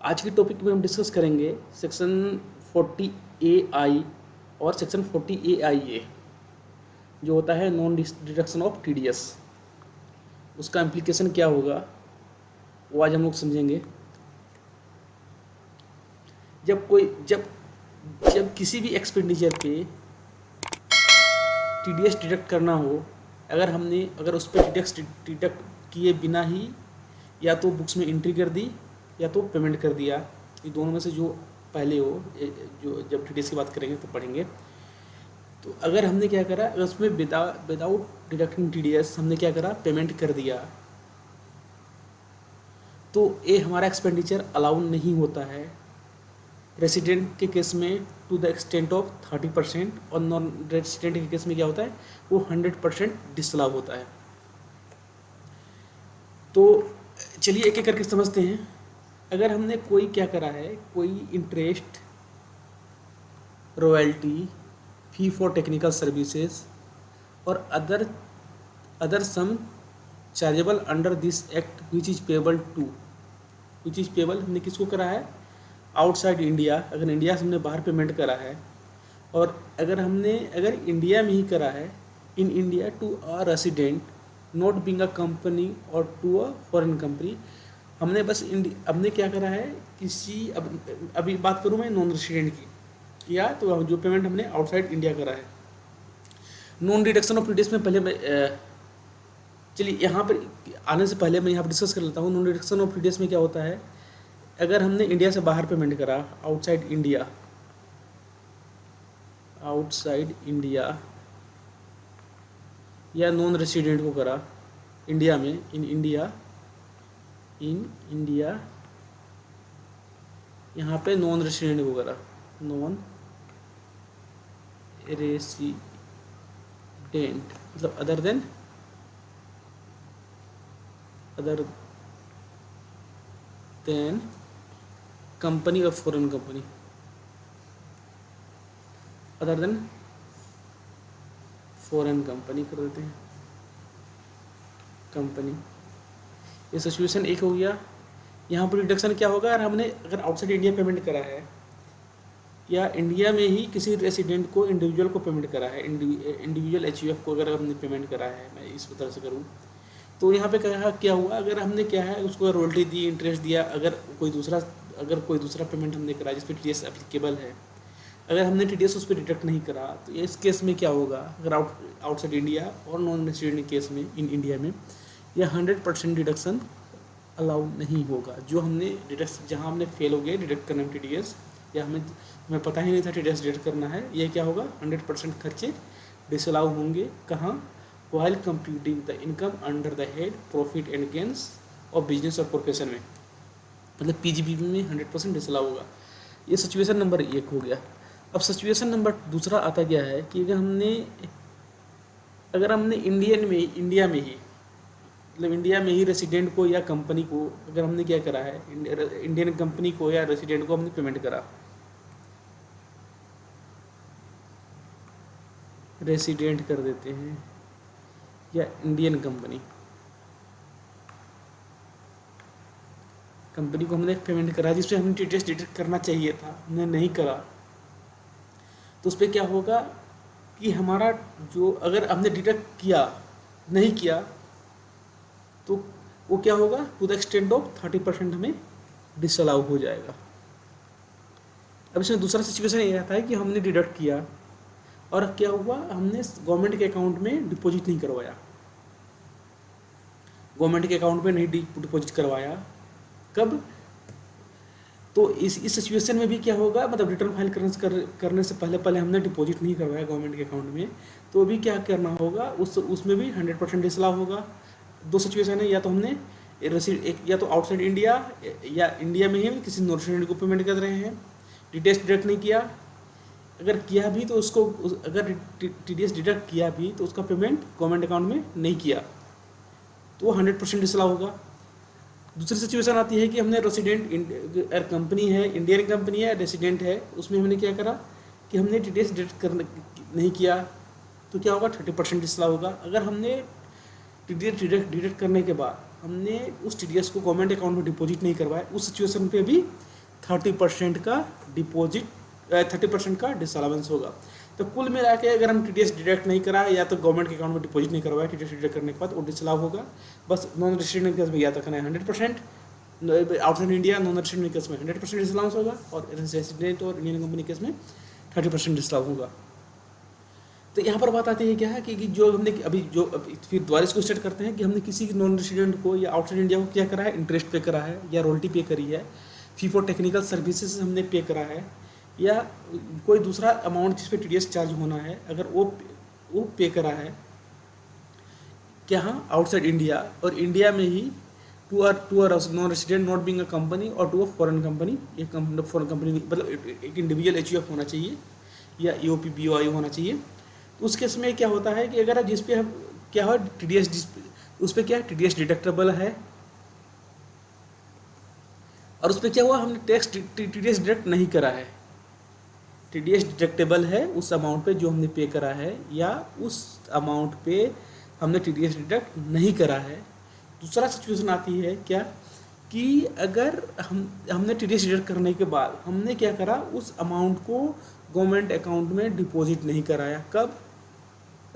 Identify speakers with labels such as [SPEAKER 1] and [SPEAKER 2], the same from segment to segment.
[SPEAKER 1] आज के टॉपिक में हम डिस्कस करेंगे सेक्शन 40 AI और सेक्शन 40 AIA जो होता है नॉन डिडक्शन ऑफ TDS। उसका इम्प्लीकेशन क्या होगा वो आज हम लोग समझेंगे। जब किसी भी एक्सपेंडिचर पे TDS डिडक्ट करना हो, अगर उस पर डिडक्ट किए बिना ही या तो बुक्स में एंट्री कर दी या तो पेमेंट कर दिया, ये दोनों में से जो पहले हो, जो जब TDS की बात करेंगे तो पढ़ेंगे। तो अगर हमने क्या करा, अगर उसमें विदाउट डिडक्टिंग TDS हमने क्या करा, पेमेंट कर दिया, तो ये हमारा एक्सपेंडिचर अलाउ नहीं होता है रेसिडेंट के केस में टू द एक्सटेंट ऑफ 30%, और नॉन रेसिडेंट के केस में क्या होता है वो 100% डिसअलाउ होता है। तो चलिए एक एक करके समझते हैं। अगर हमने कोई क्या करा है, कोई interest, royalty, fee for technical services और other sum chargeable under this act which is payable हमने किसको करा है, आउटसाइड इंडिया। अगर इंडिया से हमने बाहर पेमेंट करा है, और अगर इंडिया में ही करा है, in India to a resident not being a company और टू अ फॉरेन कंपनी, हमने क्या करा है अभी बात करूँ मैं नॉन रेसिडेंट की, या तो जो पेमेंट हमने आउटसाइड इंडिया करा है। नॉन डिडक्शन ऑफ TDS में पहले चलिए यहाँ पर आने से पहले मैं यहाँ पर डिस्कस कर लेता हूँ। नॉन डिडक्शन ऑफ TDS में क्या होता है, अगर हमने इंडिया से बाहर पेमेंट करा, आउटसाइड इंडिया या नॉन रेसिडेंट को करा इंडिया में, इन इंडिया यहाँ पे नॉन रेसिडेंट को करा, नॉन रेसिडेंट मतलब अदर देन कंपनी और foreign company, other than foreign company कर देते हैं, कंपनी। ये सिचुएशन एक हो गया। यहाँ पर डिडक्शन क्या होगा, अगर आउटसाइड इंडिया पेमेंट करा है या इंडिया में ही किसी रेसिडेंट को, इंडिविजुअल को पेमेंट करा है, इंडिविजुअल HUF को अगर हमने पेमेंट करा है, मैं इस तरह से करूँ तो यहाँ पे क्या हुआ, अगर हमने क्या है उसको रॉयल्टी दी, इंटरेस्ट दिया, अगर कोई दूसरा पेमेंट हमने करा जिस पर TDS एप्लीकेबल है, अगर हमने TDS उस पर डिडक्ट नहीं करा, तो इस केस में क्या होगा, अगर आउटसाइड इंडिया और नॉन रेसिडेंट केस में इन इंडिया में यह 100% डिडक्शन अलाउ नहीं होगा। जो हमने जहाँ हमने फेल हो गए डिडक्ट करने में TDS, या हमें पता ही नहीं था TDS डिडक्ट करना है, ये क्या होगा 100% खर्चे डिसअलाउ होंगे। कहाँ, while computing the income under the head profit and gains of business और प्रोफेशन में, मतलब PGB में 100% डिसअलाउ होगा। ये सिचुएशन नंबर 1 हो गया। अब सिचुएशन नंबर दूसरा आता क्या है कि अगर हमने इंडिया में ही रेसिडेंट को या कंपनी को, अगर हमने क्या करा है, इंडियन कंपनी को या रेसिडेंट को हमने पेमेंट करा, रेसिडेंट कर देते हैं या इंडियन कंपनी को हमने पेमेंट करा जिसपे हमने TDS डिडक्ट करना चाहिए था, हमने नहीं करा, तो उस पर क्या होगा कि हमारा जो, अगर हमने डिडक्ट नहीं किया तो वो क्या होगा, टू द एक्सटेंट ऑफ 30% हमें डिसअलाउ हो जाएगा। अब इसमें दूसरा सिचुएशन ये आता है कि हमने डिडक्ट किया और क्या हुआ, हमने गवर्नमेंट के अकाउंट में डिपॉजिट नहीं करवाया, डिपॉजिट करवाया। कब, तो इस सिचुएशन में भी क्या होगा, मतलब रिटर्न फाइल करने से पहले हमने डिपॉजिट नहीं करवाया गवर्नमेंट के अकाउंट में, तो अभी क्या करना होगा, उसमें भी 100% डिसअलाउ होगा। दो सिचुएशन है, या तो हमने या तो आउटसाइड इंडिया या इंडिया में ही किसी नॉन रेसिडेंट को पेमेंट कर रहे हैं, TDS डिडक्ट नहीं किया, अगर किया भी तो उसको, अगर TDS डिडक्ट किया भी तो उसका पेमेंट गवर्नमेंट अकाउंट में नहीं किया, तो 100% डिसअलाउ होगा। दूसरी सिचुएशन आती है कि हमने रेसिडेंट कंपनी है, इंडियन कंपनी है, रेसिडेंट है, उसमें हमने क्या करा कि हमने TDS डिडक्ट नहीं किया, तो क्या होगा 30% डिसअलाउ होगा। अगर हमने TDS डिडक्ट करने के बाद हमने उस TDS को गवर्नमेंट अकाउंट में डिपॉजिट नहीं करवाया, उस सिचुएशन पे भी 30% का डिपॉजिट 30% का डिसअलाउंस होगा। तो कुल मिला के अगर हम TDS डिडक्ट नहीं कराए या तो गवर्नमेंट के अकाउंट में डिपॉजिट नहीं करवाया TDS डिडक्ट करने के बाद वो डिसअलाउ होगा। बस नॉन रेसिडेंट केस में याद रखना है 100%, outside India non resident case में 100% डिसअलाउंस होगा, और रेसिडेंट और इंडियन कंपनी केस में 30% डिसअलाउ होगा। तो यहाँ पर बात आती है क्या है कि जो हमने फिर दोबारा इसको स्टार्ट करते हैं कि हमने किसी नॉन रेसिडेंट को या आउटसाइड इंडिया को क्या करा है, इंटरेस्ट पे करा है या रॉयल्टी पे करी है, फी फॉर टेक्निकल सर्विसेज हमने पे करा है, या कोई दूसरा अमाउंट जिस पे TDS चार्ज होना है अगर वो पे करा है क्या आउटसाइड इंडिया, और इंडिया में ही to a non resident not being a company और टू अ फॉरेन कंपनी, एक फॉरेन कंपनी मतलब एक इंडिविजुअल HUF होना चाहिए या EOP BOI होना चाहिए। तो उस केस में क्या होता है कि अगर जिस पे हम क्या हो TDS उस पर क्या TDS डिडक्टेबल है, और उस पर क्या हुआ हमने टैक्स TDS डिडक्ट नहीं करा है, TDS डिडक्टेबल है उस अमाउंट पे जो हमने पे करा है, या उस अमाउंट पे हमने TDS डिडक्ट नहीं करा है। दूसरा सिचुएशन आती है क्या कि अगर हमने TDS डिडक्ट करने के बाद हमने क्या करा, उस अमाउंट को गवर्नमेंट अकाउंट में डिपॉजिट नहीं कराया। कब?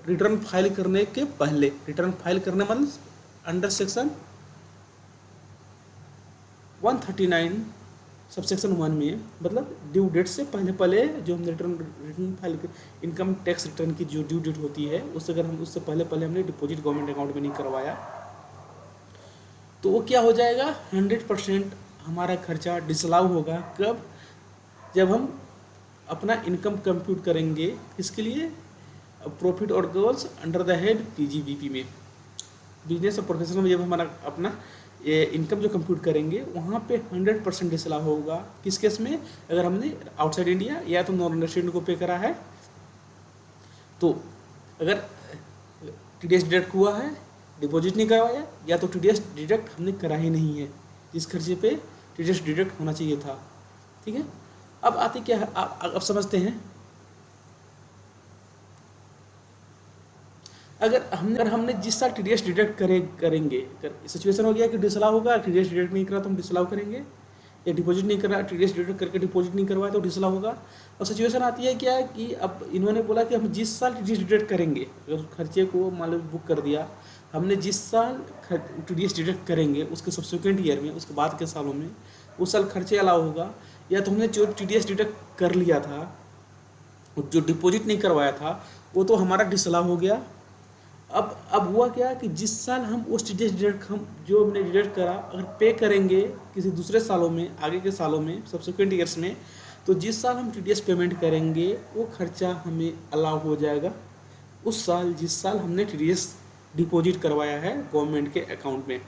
[SPEAKER 1] रिटर्न फाइल करने के पहले। रिटर्न फाइल करने मतलब अंडर सेक्शन 139 सबसेक्शन 1 में, मतलब ड्यू डेट से पहले जो हमने return file income tax return की जो ड्यू डेट होती है उससे अगर हम उससे पहले हमने डिपॉजिट गवर्नमेंट अकाउंट में नहीं करवाया तो वो क्या हो जाएगा, 100% हमारा खर्चा डिसअलाउ होगा। कब? जब हम अपना इनकम कंप्यूट करेंगे, किसके लिए? प्रॉफिट और loss under the head PGBP में, बिजनेस और प्रोफेशनल में जब हमारा अपना ये इनकम जो कंप्यूट करेंगे वहाँ पे 100% डिसअलाउ होगा। किस केस में? अगर हमने आउटसाइड इंडिया या तो नॉन रेसिडेंट को पे करा है, तो अगर TDS डिडक्ट हुआ है, डिपॉजिट नहीं करवाया, या तो TDS डिडक्ट हमने करा ही नहीं है जिस खर्चे पे TDS डिडक्ट होना चाहिए था। ठीक है, अब आते क्या है, अब समझते हैं। अगर हमने जिस साल TDS डिडक्ट करेंगे, सिचुएशन हो गया कि डिसअलाउ होगा, TDS डिडक्ट नहीं करा तो हम डिसअलाउ करेंगे, या डिपॉजिट नहीं करा TDS डिडक्ट करके डिपॉजिट नहीं करवाया तो डिसअलाउ होगा। और सिचुएशन आती है क्या कि अब इन्होंने बोला कि हम जिस साल TDS डिडक्ट करेंगे, अगर खर्चे को मान लो बुक कर दिया, हमने जिस साल TDS डिडक्ट करेंगे उसके सब्सिक्वेंट ईयर में, उसके बाद के सालों में उस साल खर्चे अलाउ होगा, या तो हमने जो TDS डिडक्ट कर लिया था, जो डिपॉजिट नहीं करवाया था वो तो हमारा डिसअलाउ हो गया। अब हुआ क्या कि जिस साल हम उस TDS डिडक्ट हम जो हमने डिडक्ट करा अगर पे करेंगे किसी दूसरे सालों में, आगे के सालों में, सब्सिक्वेंट ईयर्स में, तो जिस साल हम TDS पेमेंट करेंगे वो खर्चा हमें अलाउ हो जाएगा उस साल जिस साल हमने TDS डिपॉजिट करवाया है गवर्नमेंट के अकाउंट में।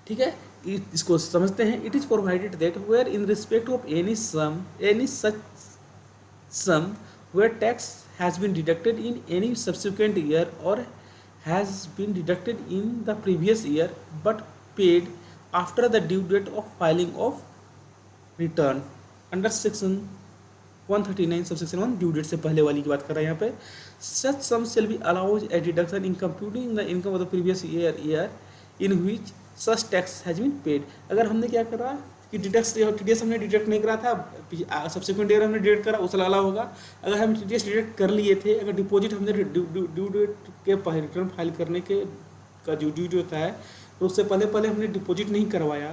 [SPEAKER 1] ठीक है, इसको समझते हैं। It is provided that where in respect of any such sum where tax has been deducted in any subsequent year or has been deducted in the previous year but paid after the due date of filing of return under section 139 subsection 1 due date से पहले वाली की बात कर रहा है यहाँ पे। such sum shall be allowed a deduction in computing the income of the previous year in which such tax has been paid। अगर हमने क्या करा कि TDS हमने डिडक्ट नहीं करा था, सब्सिक्वेंट ईयर हमने डिडक्ट करा, उससे अलावा होगा। अगर हम TDS डिडक्ट कर लिए थे, अगर डिपॉजिट हमने ड्यू डेट के रिटर्न फाइल करने के का जो ड्यू डेट होता है तो उससे पहले हमने डिपॉजिट नहीं करवाया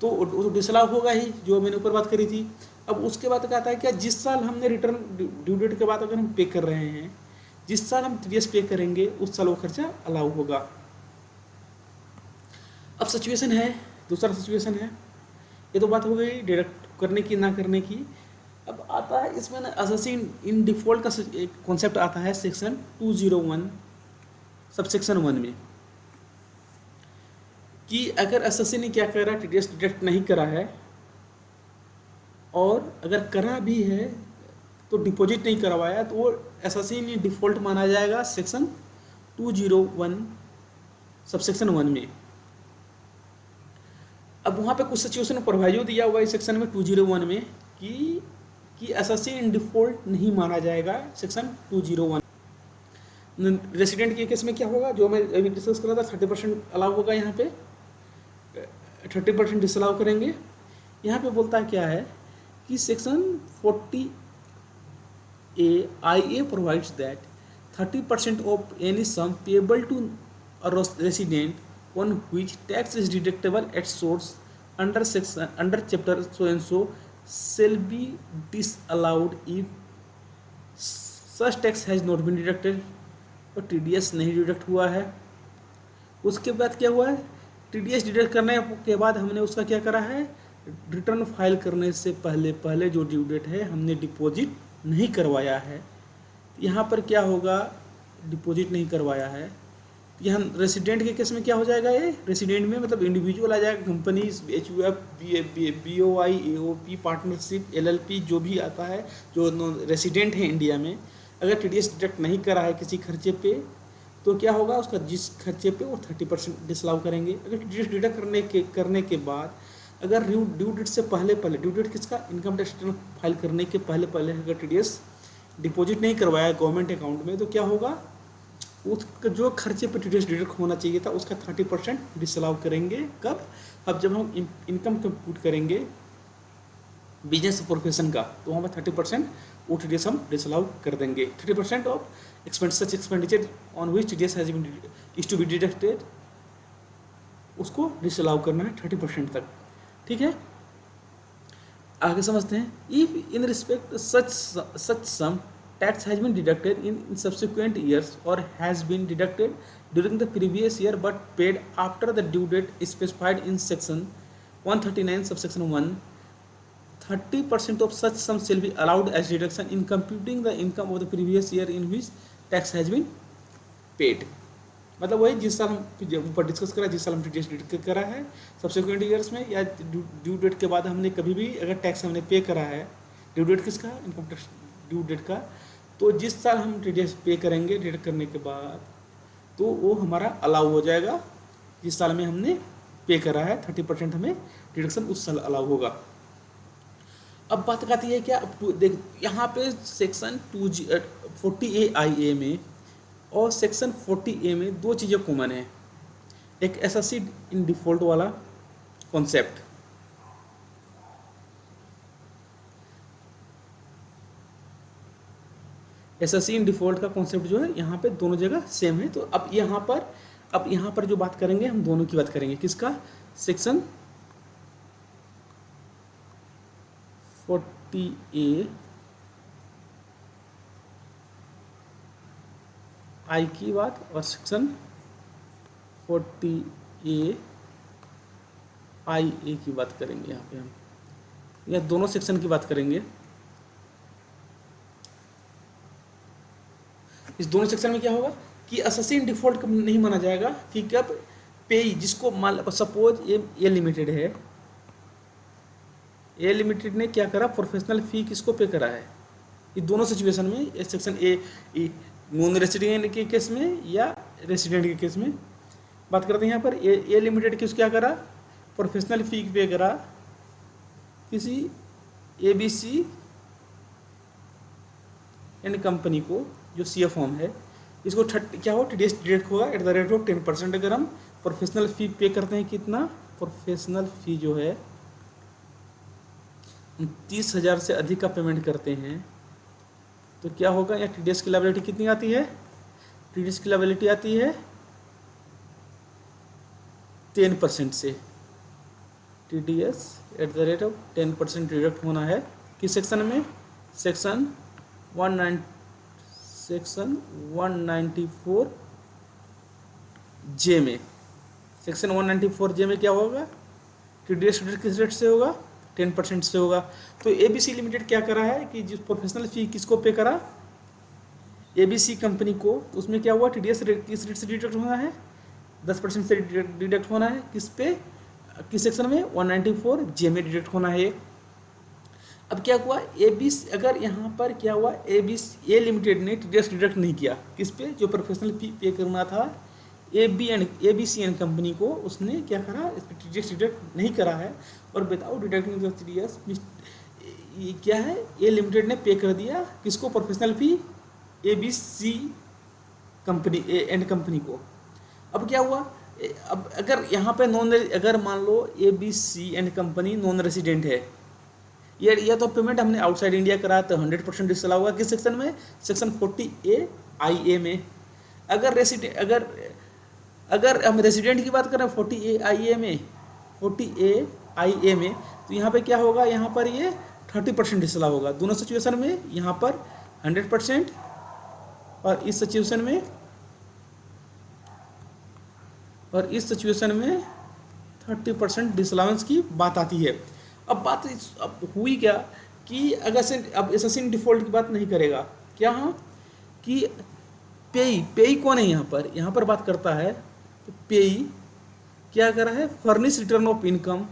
[SPEAKER 1] तो डिसअलाउ होगा ही, जो मैंने ऊपर बात करी थी। अब उसके बाद क्या आता है, क्या जिस साल हमने रिटर्न ड्यू डेट के बाद अगर हम पे कर रहे हैं, जिस साल हम TDS पे करेंगे उस साल वो खर्चा अलाउ होगा। अब सिचुएशन है, दूसरा सिचुएशन है, ये तो बात हो गई डिडक्ट करने की ना करने की। अब आता है इसमें ना असेसी इन डिफ़ॉल्ट का एक कॉन्सेप्ट आता है सेक्शन 201 सबसेक्शन 1 में, कि अगर असेसी ने क्या करा, TDS डिडक्ट नहीं करा है और अगर करा भी है तो डिपॉजिट नहीं करवाया तो वो असेसी ने डिफ़ॉल्ट माना जाएगा सेक्शन 201 सबसेक्शन 1 में। अब वहाँ पे कुछ सिचुएशन प्रोवाइजो दिया हुआ है सेक्शन में 201 में कि एसएससी इन डिफ़ॉल्ट नहीं माना जाएगा सेक्शन 201। रेसिडेंट के केस में क्या होगा, जो मैं अभी डिस्कस कर रहा था, 30% अलाउ होगा, यहाँ पे 30% डिसअलाउ करेंगे। यहाँ पे बोलता है क्या है कि section 40A IA provides that 30% of any sum payable to resident on which tax is deductible at source under chapter so and so shall be disallowed if such tax has not been deducted। और TDS नहीं deduct हुआ है। उसके बाद क्या हुआ है, TDS deduct करने के बाद हमने उसका क्या करा है, रिटर्न फाइल करने से पहले जो ड्यू डेट है हमने डिपॉजिट नहीं करवाया है। यहाँ पर क्या होगा, डिपॉजिट नहीं करवाया है, यहाँ रेसिडेंट के केस में क्या हो जाएगा, ये रेसिडेंट में मतलब इंडिविजुअल आ जाएगा, company HUF BOI AOP partnership LLP जो भी आता है जो रेसिडेंट है इंडिया में, अगर TDS डिडक्ट नहीं करा है किसी खर्चे पे तो क्या होगा, उसका जिस खर्चे पे वो 30% डिसअलाउ करेंगे। अगर TDS डिडक्ट करने के बाद अगर ड्यू डेट से पहले ड्यू डेट किसका, इनकम टैक्स रिटर्न फाइल करने के पहले अगर TDS डिपॉजिट नहीं करवाया गवर्नमेंट अकाउंट में तो क्या होगा, उसका जो खर्चे पर TDS डिडक्ट होना चाहिए था उसका 30% डिसअलाउ करेंगे। कब, अब जब हम इनकम कंप्यूट करेंगे बिजनेस प्रोफेशन का तो वहाँ पर 30% वो TDS हम डिसअलाउ कर देंगे। 30% of such expenditure on which TDS has been is to be deducted, उसको डिसअलाउ करना है 30% तक। ठीक है, आगे समझते हैं। If in respect such sum tax has been deducted in subsequent years or has been deducted during the previous year but paid after the due date specified in section 139 subsection 1, 30% of such sum shall be allowed as deduction in computing the income of the previous year in which tax has been paid। मतलब वही जिस साल हम ऊपर discuss करा, जिस साल हम TDS डिडक्ट करा है सब्सिक्वेंट ईयर्स में या ड्यू डेट के बाद हमने कभी भी अगर टैक्स हमने पे करा है, ड्यू डेट किसका, इनकम टैक्स ड्यू डेट का, तो जिस साल हम TDS पे करेंगे डिडक्ट करने के बाद तो वो हमारा अलाउ हो जाएगा, जिस साल में हमने पे करा है 30% हमें डिडक्शन उस साल अलाउ होगा। अब बात आती है क्या, देख यहाँ पे सेक्शन 40A IA में और सेक्शन 40A में दो चीज़ें कॉमन है, एक एसएससी इन डिफ़ॉल्ट वाला कॉन्सेप्ट, एसएससी इन डिफ़ॉल्ट का कॉन्सेप्ट जो है यहाँ पे दोनों जगह सेम है। तो अब यहाँ पर जो बात करेंगे हम दोनों की बात करेंगे, किसका, सेक्शन 40A I की बात और सेक्शन 40A IA की बात करेंगे। यहाँ पे हम या दोनों सेक्शन की बात करेंगे। इस दोनों सेक्शन में क्या होगा कि एसएससी इन डिफ़ॉल्ट कब नहीं माना जाएगा कि कब पे, जिसको मान सपोज ए लिमिटेड है, ए लिमिटेड ने क्या करा, प्रोफेशनल फ़ी किसको पे करा है, ये दोनों सिचुएशन में सेक्शन ए नॉन रेसिडेंट के केस में या रेसिडेंट के केस में बात करते हैं। यहाँ पर ए लिमिटेड किस क्या करा, प्रोफेशनल फ़ी पे करा किसी ABC एंड कंपनी को जो CA फॉर्म है, इसको क्या हो TDS डिडक्ट होगा एट द रेट ऑफ 10%। अगर हम प्रोफेशनल फ़ी पे करते हैं, कितना, प्रोफेशनल फ़ी जो है 30,000 से अधिक का पेमेंट करते हैं तो क्या होगा, यहाँ TDS की लायबिलिटी कितनी आती है, TDS की लायबिलिटी आती है 10% से, TDS at the rate of 10% deduct होना है। किस सेक्शन में, सेक्शन 194J में, सेक्शन 194J में क्या होगा, TDS किस रेट से होगा, 10% से होगा। तो ABC लिमिटेड क्या करा है कि जिस प्रोफेशनल फ़ी किसको पे करा, ABC कंपनी को, उसमें क्या हुआ, TDS किस रेट से डिडक्ट होना है, 10% से डिडक्ट होना है, किस पे, किस सेक्शन में, 194J में डिडक्ट होना है। अब क्या हुआ, ABC अगर यहाँ पर क्या हुआ, ए लिमिटेड ने TDS डिडक्ट नहीं किया, किस पे, जो प्रोफेशनल फी पे करना था ABC एंड कंपनी को, उसने क्या करा, इस पर TDS डिडक्ट नहीं करा है और विदाउट डिडक्टिंग द TDS ये क्या है, ए लिमिटेड ने पे कर दिया किसको, professional fee ABC company and company को। अब क्या हुआ, अब अगर यहाँ पे अगर मान लो ABC&कंपनी नॉन रेसिडेंट है, ये तो पेमेंट हमने आउटसाइड इंडिया करा तो 100% डिसअलाउ होगा। किस सेक्शन में? सेक्शन 40A(IA) में। अगर हम रेसिडेंट की बात करें 40A(IA) में, 40A(IA) में, तो यहाँ पे क्या होगा, यहाँ पर ये 30% डिसअलाउ होगा। दोनों सिचुएशन में यहाँ पर 100% और इस सिचुएशन में 30% डिसअलाउंस की बात आती है। अब हुई क्या कि अगर से अब एसेसिन डिफॉल्ट की बात नहीं करेगा क्या, हाँ, कि पेई कौन है यहाँ पर बात करता है, तो पेई क्या करा है, furnish return of income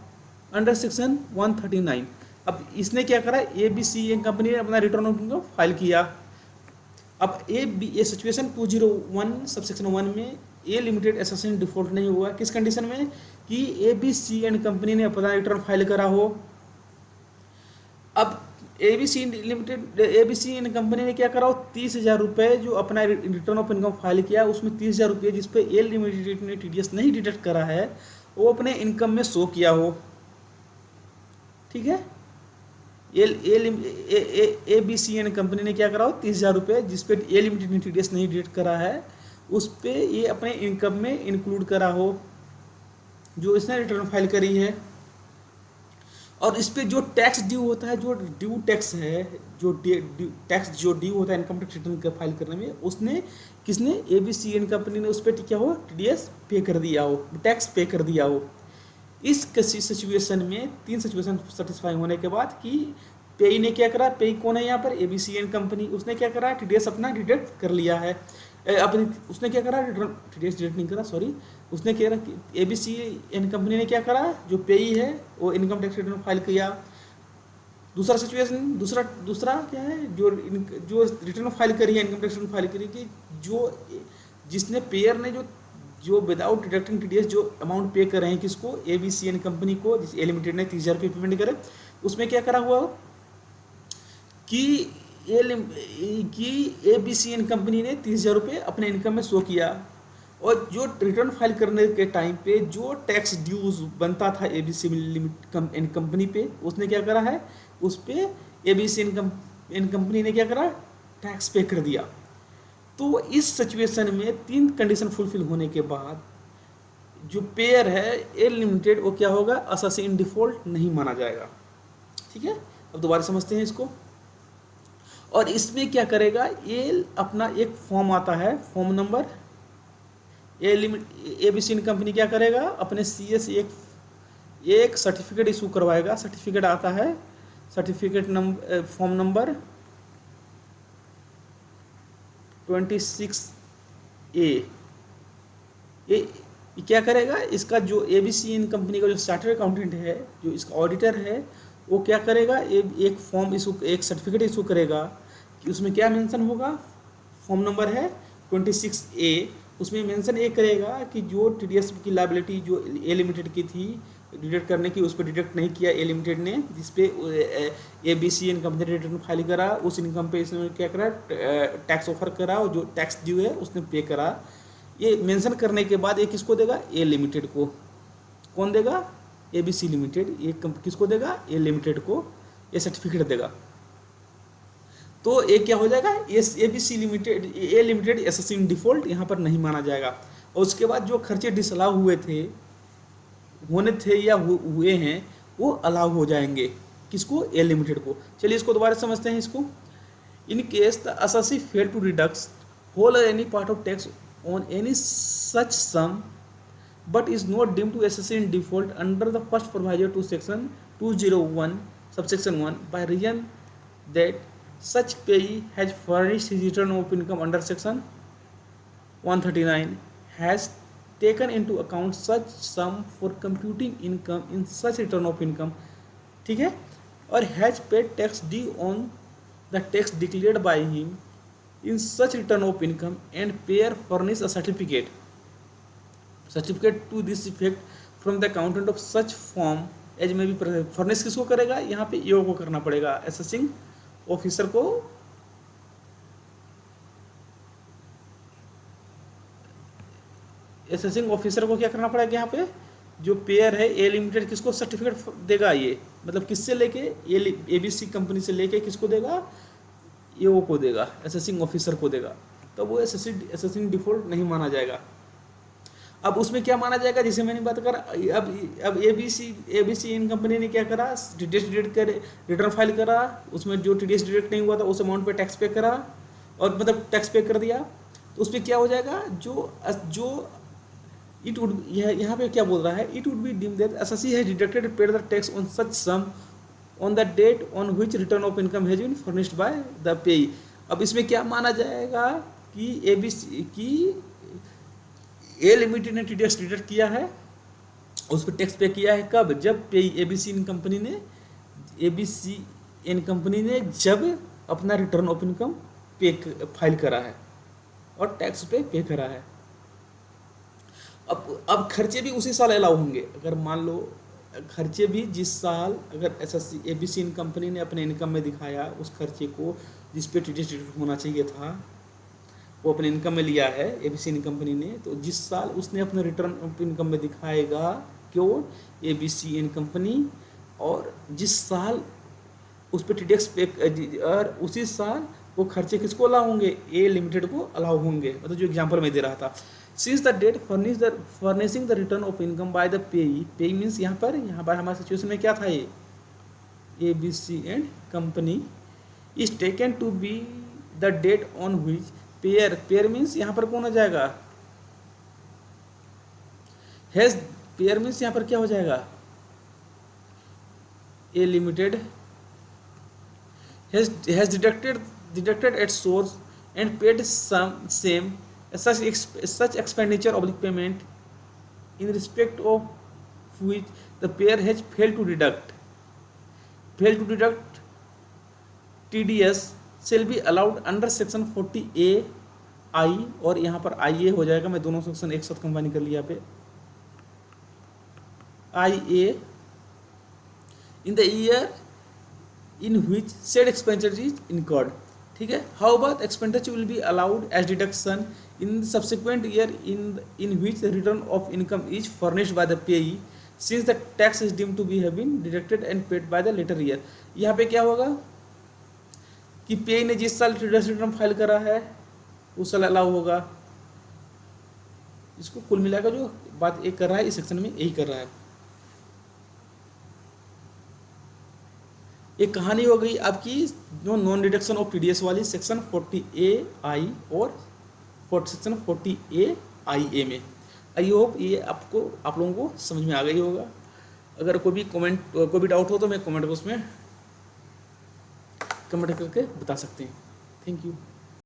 [SPEAKER 1] under section 139। अब इसने क्या करा, ABC कंपनी ने अपना रिटर्न ऑफ इनकम फाइल किया। अब ए सिचुएशन 201 सबसेक्शन 1 में ए लिमिटेड एसेसिन डिफॉल्ट नहीं हुआ। किस कंडीशन में? कि ABC कंपनी ने अपना रिटर्न फाइल करा हो। अब ABC कंपनी ने क्या करा हो, 30,000 रुपये जो अपना रिटर्न ऑफ इनकम फाइल किया, उसमें 30,000 रुपये जिस पे ए लिमिटेड ने TDS नहीं डिडक्ट करा है, वो अपने इनकम में शो किया हो। ठीक है, ABC कंपनी ने क्या करा हो, 30,000 रुपये जिस पे ए लिमिटेड ने TDS नहीं डिडक्ट करा है, उस पे ये अपने इनकम में इंक्लूड करा हो जो इसने रिटर्न फाइल करी है। और इस पे जो टैक्स ड्यू होता है, जो ड्यू टैक्स है, जो टैक्स जो ड्यू होता है इनकम टैक्स रिटर्न फाइल करने में, उसने किसने, ABC कंपनी ने उस पर क्या हो, TDS पे कर दिया हो, टैक्स पे कर दिया हो। इस सिचुएशन में 3 सिचुएशन सेटिस्फाई होने के बाद कि पेई ने क्या करा, पेई कौन है यहाँ पर, ABC कंपनी, उसने क्या करा, TDS अपना डिडक्ट कर लिया है। अपनी उसने क्या करा, रिटर्न TDS डिडक्ट नहीं करा, सॉरी, उसने क्या करा, ABC कंपनी ने क्या करा, जो पेई है वो इनकम टैक्स रिटर्न फाइल किया। दूसरा सिचुएशन, दूसरा क्या है, जो रिटर्न फाइल करी है, इनकम टैक्स रिटर्न फाइल करी कि जिसने पेयर ने जो विदाउट डिडक्टिंग TDS जो अमाउंट पे कर रहे हैं किसको, ABC कंपनी को, जिस ए लिमिटेड ने 30,000 रुपये पेमेंट करे, उसमें क्या करा हुआ कि ABC कंपनी ने 30,000 रुपये अपने इनकम में शो किया। और जो रिटर्न फाइल करने के टाइम पे जो टैक्स ड्यूज बनता था ABC कंपनी पे, उसने क्या करा है, उस पर ABC कंपनी ने क्या करा, टैक्स पे कर दिया। तो इस सिचुएशन में 3 कंडीशन फुलफिल होने के बाद जो पेयर है ए लिमिटेड, वो क्या होगा, एसेसिन डिफॉल्ट नहीं माना जाएगा। ठीक है, अब दोबारा समझते हैं इसको। और इसमें क्या करेगा, ये अपना एक फॉर्म आता है, फॉर्म नंबर, ABC कंपनी क्या करेगा, अपने CS एक सर्टिफिकेट इशू करवाएगा। सर्टिफिकेट आता है, certificate number, form number 26A। ये क्या करेगा, इसका जो ABC कंपनी का जो चार्टर्ड अकाउंटेंट है, जो इसका ऑडिटर है, वो क्या करेगा, एक फॉर्म इशू, एक सर्टिफिकेट इशू करेगा कि उसमें क्या मेंशन होगा, फॉर्म नंबर है 26A, उसमें मेंशन ये करेगा कि जो TDS की लायबिलिटी जो ए लिमिटेड की थी डिडक्ट करने की, उस पर डिडक्ट नहीं किया ए लिमिटेड ने, जिसपे ABC कंपनी ने रिटर्न फाइल करा, उस इनकम पे इसने क्या करा, टैक्स ऑफर करा, और जो टैक्स ड्यू है उसने पे करा। ये मेंशन करने के बाद ये किसको देगा, ए लिमिटेड को। कौन देगा, ABC लिमिटेड, ये किसको देगा, ए लिमिटेड को ये सर्टिफिकेट देगा। तो ये क्या हो जाएगा, ABC लिमिटेड, ए लिमिटेड एसेसिन डिफॉल्ट यहाँ पर नहीं माना जाएगा। और उसके बाद जो खर्चे डिसअलाउ होने थे या हुए हैं, वो अलाउ हो जाएंगे। किसको, ए लिमिटेड को। चलिए इसको दोबारा समझते हैं इसको। In case the assessee fail to deduct whole or any part of tax on any such sum but is not deemed to assess in default under the first proviso to section 201 subsection 1 by reason that such payee has furnished his return of income under section 139, has taken into account such sum for computing income in such return of income, ठीक है, और has paid tax due on the tax declared by him in such return of income and payer furnish a certificate to this effect from the accountant of such form as may be furnish। किसको करेगा, यहाँ पे EO को करना पड़ेगा, assessing officer को। Assessing officer को क्या करना पड़ेगा यहाँ पे, जो पेयर है ए लिमिटेड किसको सर्टिफिकेट देगा, ये मतलब किससे लेके ABC कंपनी से लेके किसको देगा, AO को देगा, असेसिंग ऑफिसर को देगा, तो वो असेसिंग डिफॉल्ट नहीं माना जाएगा। अब उसमें क्या माना जाएगा, जैसे मैंने बात करा, अब ABC इन कंपनी ने क्या करा, TDS डिडक्ट कर रिटर्न फाइल करा, उसमें जो TDS डिडक्ट नहीं हुआ था उस अमाउंट पे टैक्स पे करा, और मतलब टैक्स पे कर दिया, तो उस पर क्या हो जाएगा, जो इट वुड, यहाँ पे क्या बोल रहा है, it would be deemed that SSC has deducted paid the tax on such sum on the date on which return of income has been furnished by the payee. अब इसमें क्या माना जाएगा कि ABC की ए लिमिटेड ने TDS deduct किया है, उस पर टैक्स पे किया है, कब, जब पेई ABC इन कंपनी ने जब अपना रिटर्न ऑफ इनकम पे फाइल करा है और टैक्स पे करा है। अब खर्चे भी उसी साल अलाउ होंगे, अगर मान लो खर्चे भी जिस साल अगर ABC इन कंपनी ने अपने इनकम में दिखाया उस खर्चे को जिस पे TDS डिडक्ट होना चाहिए था, वो अपने इनकम में लिया है ABC इन कंपनी ने, तो जिस साल उसने अपने रिटर्न ऑफ इनकम में दिखाएगा क्यों ABC इन कंपनी, और जिस साल उस पर TDS पे, और उसी साल वो खर्चे किसको अलाउ होंगे, ए लिमिटेड को अलाउ होंगे, मतलब जो एग्जांपल मैं दे रहा था। Since the date furnishing the return of income by the payee means यहाँ पर हमारे सिचुएशन में क्या था, ये ABC and company is taken to be the date on which payer means यहाँ पर कौन हो जाएगा, हैज, पेयर मीन्स यहाँ पर क्या हो जाएगा, ए limited has deducted at source and paid same such expenditure oblique payment in respect of which the payer has failed to deduct TDS shall be allowed under section 40A I, और यहाँ पर IA हो जाएगा, मैं दोनों section एक साथ combine कर लिया पे, IA in the year in which said expenditure is incurred, ठीक है। However, expenditure will be allowed as deduction in the subsequent year in which the return of income is furnished by the payee, since the tax is deemed to be have been deducted and paid by the later year। यहाँ पे क्या होगा कि पेई ने जिस साल return file करा है उस साल अलाउ होगा, इसको कुल मिलाकर जो बात एक कर रहा है इस सेक्शन में यही कर रहा है। एक कहानी हो गई आपकी जो नॉन डिडक्शन ऑफ TDS वाली सेक्शन 40A I और सेक्शन 40A IA में। आई होप ये आप लोगों को समझ में आ गई होगा। अगर कोई भी डाउट हो तो मैं कमेंट बॉक्स में कमेंट करके बता सकते हैं। Thank you.